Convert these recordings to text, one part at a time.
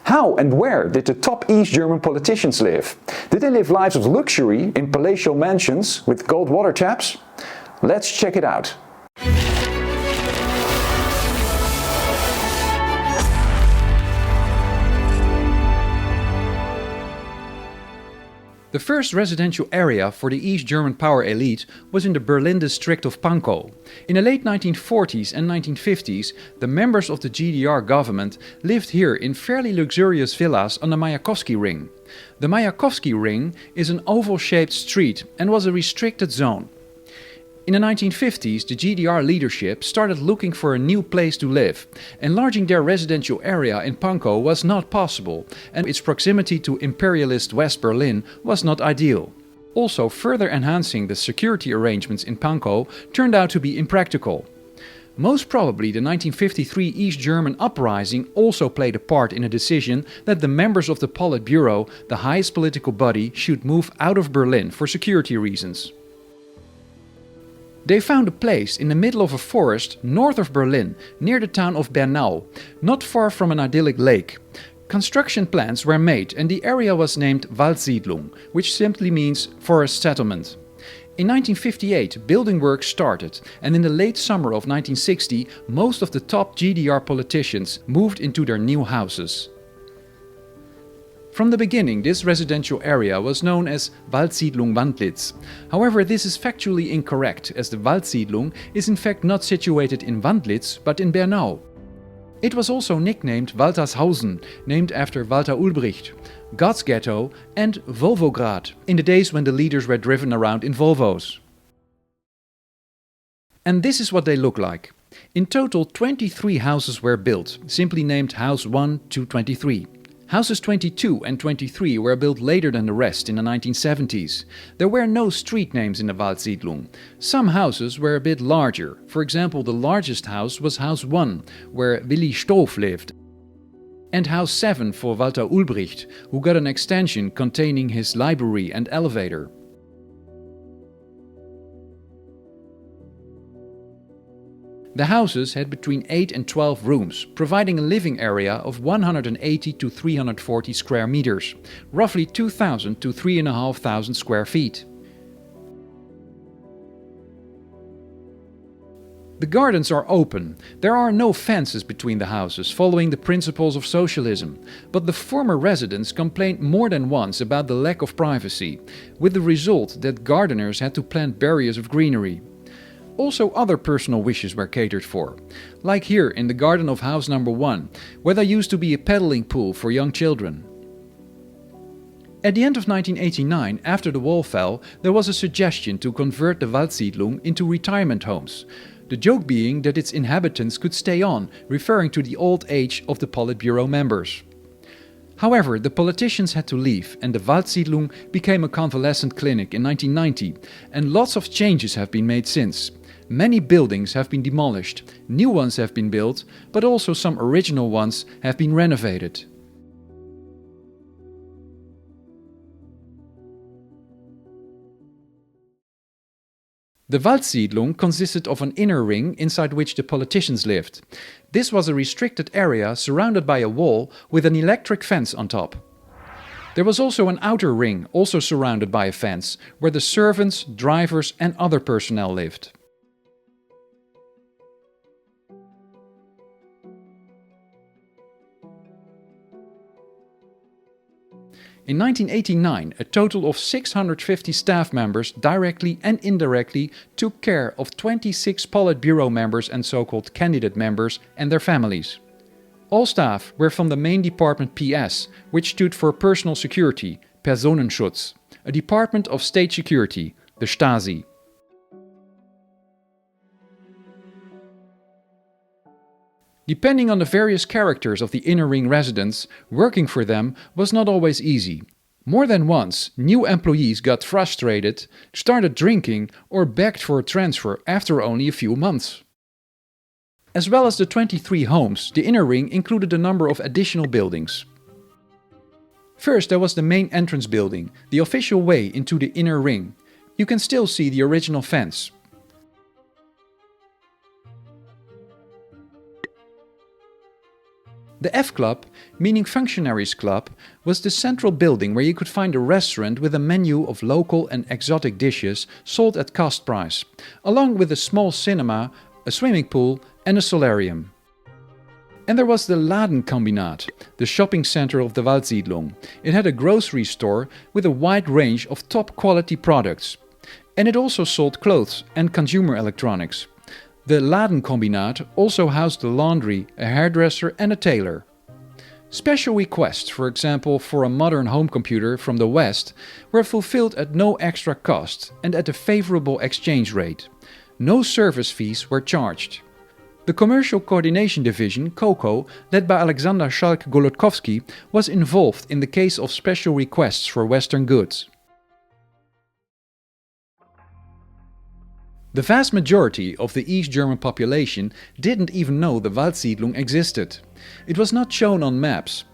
How and where did the top East German politicians live? Did they live lives of luxury in palatial mansions with cold water taps? Let's check it out. The first residential area for the East German power elite was in the Berlin district of Pankow. In the late 1940s and 1950s, the members of the GDR government lived here in fairly luxurious villas on the Mayakovsky Ring. The Mayakovsky Ring is an oval-shaped street and was a restricted zone. In the 1950s, the GDR leadership started looking for a new place to live. Enlarging their residential area in Pankow was not possible, and its proximity to imperialist West Berlin was not ideal. Also, further enhancing the security arrangements in Pankow turned out to be impractical. Most probably the 1953 East German uprising also played a part in a decision that the members of the Politburo, the highest political body, should move out of Berlin for security reasons. They found a place in the middle of a forest north of Berlin, near the town of Bernau, not far from an idyllic lake. Construction plans were made and the area was named Waldsiedlung, which simply means forest settlement. In 1958, building work started, and in the late summer of 1960, most of the top GDR politicians moved into their new houses. From the beginning, this residential area was known as Waldsiedlung Wandlitz. However, this is factually incorrect, as the Waldsiedlung is in fact not situated in Wandlitz, but in Bernau. It was also nicknamed Waltershausen, named after Walter Ulbricht, God's Ghetto and Volvograd, in the days when the leaders were driven around in Volvos. And this is what they look like. In total, 23 houses were built, simply named House 1 to 23. Houses 22 and 23 were built later than the rest in the 1970s. There were no street names in the Waldsiedlung. Some houses were a bit larger. For example, the largest house was House 1, where Willi Stoph lived. And House 7 for Walter Ulbricht, who got an extension containing his library and elevator. The houses had between 8 and 12 rooms, providing a living area of 180 to 340 square meters, roughly 2,000 to 3,500 square feet. The gardens are open. There are no fences between the houses, following the principles of socialism. But the former residents complained more than once about the lack of privacy, with the result that gardeners had to plant barriers of greenery. Also, other personal wishes were catered for, like here in the garden of house number 1, where there used to be a paddling pool for young children. At the end of 1989, after the wall fell, there was a suggestion to convert the Waldsiedlung into retirement homes. The joke being that its inhabitants could stay on, referring to the old age of the Politburo members. However, the politicians had to leave and the Waldsiedlung became a convalescent clinic in 1990, and lots of changes have been made since. Many buildings have been demolished, new ones have been built, but also some original ones have been renovated. The Waldsiedlung consisted of an inner ring inside which the politicians lived. This was a restricted area surrounded by a wall with an electric fence on top. There was also an outer ring, also surrounded by a fence, where the servants, drivers and other personnel lived. In 1989, a total of 650 staff members directly and indirectly took care of 26 Politburo members and so-called candidate members and their families. All staff were from the main department PS, which stood for Personal Security, Personenschutz, a department of state security, the Stasi. Depending on the various characters of the inner ring residents, working for them was not always easy. More than once, new employees got frustrated, started drinking or begged for a transfer after only a few months. As well as the 23 homes, the inner ring included a number of additional buildings. First, there was the main entrance building, the official way into the inner ring. You can still see the original fence. The F Club, meaning Functionaries Club, was the central building where you could find a restaurant with a menu of local and exotic dishes sold at cost price, along with a small cinema, a swimming pool and a solarium. And there was the Ladenkombinat, the shopping center of the Waldsiedlung. It had a grocery store with a wide range of top quality products. And it also sold clothes and consumer electronics. The Ladenkombinat also housed a laundry, a hairdresser and a tailor. Special requests, for example for a modern home computer from the West, were fulfilled at no extra cost and at a favorable exchange rate. No service fees were charged. The Commercial Coordination Division, COCO, led by Alexander Schalk-Golodkowski, was involved in the case of special requests for Western goods. The vast majority of the East German population didn't even know the Waldsiedlung existed. It was not shown on maps.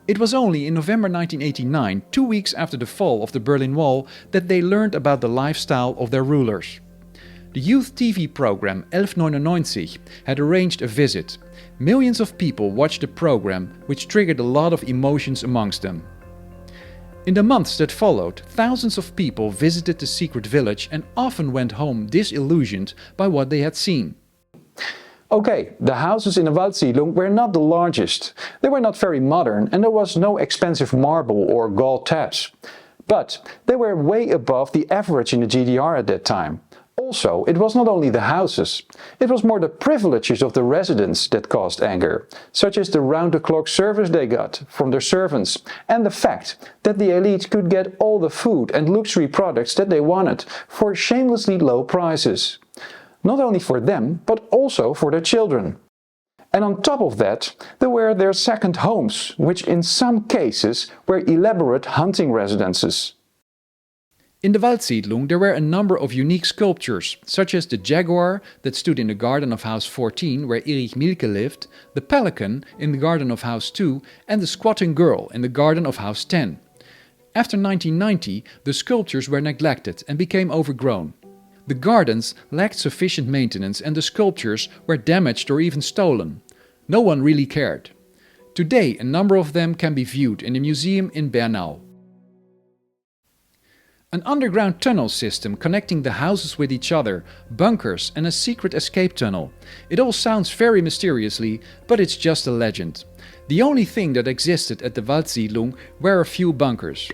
It was only in November 1989, 2 weeks after the fall of the Berlin Wall, that they learned about the lifestyle of their rulers. The youth TV program 1199 had arranged a visit. Millions of people watched the program, which triggered a lot of emotions amongst them. In the months that followed, thousands of people visited the secret village and often went home disillusioned by what they had seen. Okay, the houses in the Waldsiedlung were not the largest. They were not very modern and there was no expensive marble or gold taps. But they were way above the average in the GDR at that time. Also, it was not only the houses, it was more the privileges of the residents that caused anger, such as the round-the-clock service they got from their servants, and the fact that the elite could get all the food and luxury products that they wanted for shamelessly low prices. Not only for them, but also for their children. And on top of that, there were their second homes, which in some cases were elaborate hunting residences. In the Waldsiedlung there were a number of unique sculptures, such as the jaguar that stood in the garden of house 14 where Erich Mielke lived, the pelican in the garden of house 2 and the squatting girl in the garden of house 10. After 1990 the sculptures were neglected and became overgrown. The gardens lacked sufficient maintenance and the sculptures were damaged or even stolen. No one really cared. Today a number of them can be viewed in a museum in Bernau. An underground tunnel system connecting the houses with each other, bunkers and a secret escape tunnel. It all sounds very mysteriously, but it's just a legend. The only thing that existed at the Waldsiedlung were a few bunkers.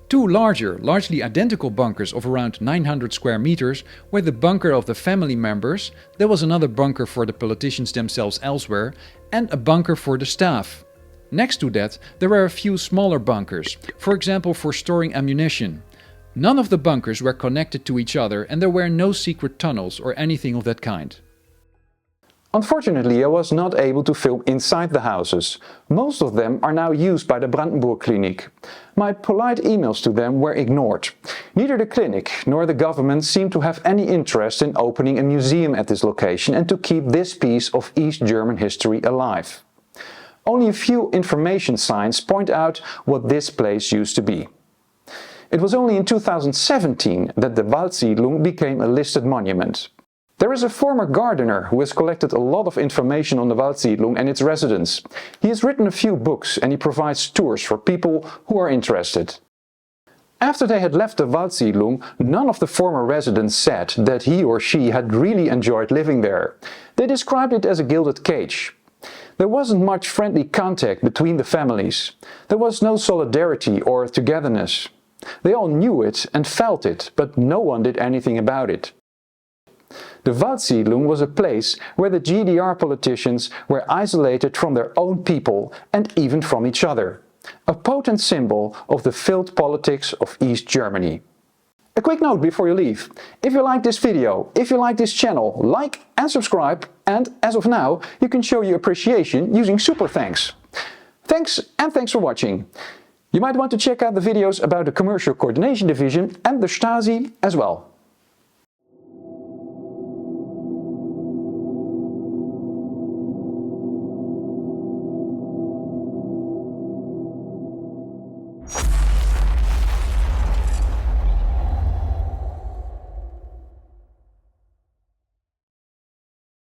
Two larger, largely identical bunkers of around 900 square meters were the bunker of the family members, there was another bunker for the politicians themselves elsewhere, and a bunker for the staff. Next to that there were a few smaller bunkers, for example for storing ammunition. None of the bunkers were connected to each other and there were no secret tunnels or anything of that kind. Unfortunately, I was not able to film inside the houses. Most of them are now used by the Brandenburg Clinic. My polite emails to them were ignored. Neither the clinic nor the government seemed to have any interest in opening a museum at this location and to keep this piece of East German history alive. Only a few information signs point out what this place used to be. It was only in 2017 that the Waldsiedlung became a listed monument. There is a former gardener who has collected a lot of information on the Waldsiedlung and its residents. He has written a few books and he provides tours for people who are interested. After they had left the Waldsiedlung, none of the former residents said that he or she had really enjoyed living there. They described it as a gilded cage. There wasn't much friendly contact between the families. There was no solidarity or togetherness. They all knew it and felt it, but no one did anything about it. The Waldsiedlung was a place where the GDR politicians were isolated from their own people and even from each other. A potent symbol of the failed politics of East Germany. A quick note before you leave. If you like this video, if you like this channel, like and subscribe, and as of now you can show your appreciation using super thanks. Thanks for watching. You might want to check out the videos about the Commercial Coordination Division and the Stasi as well.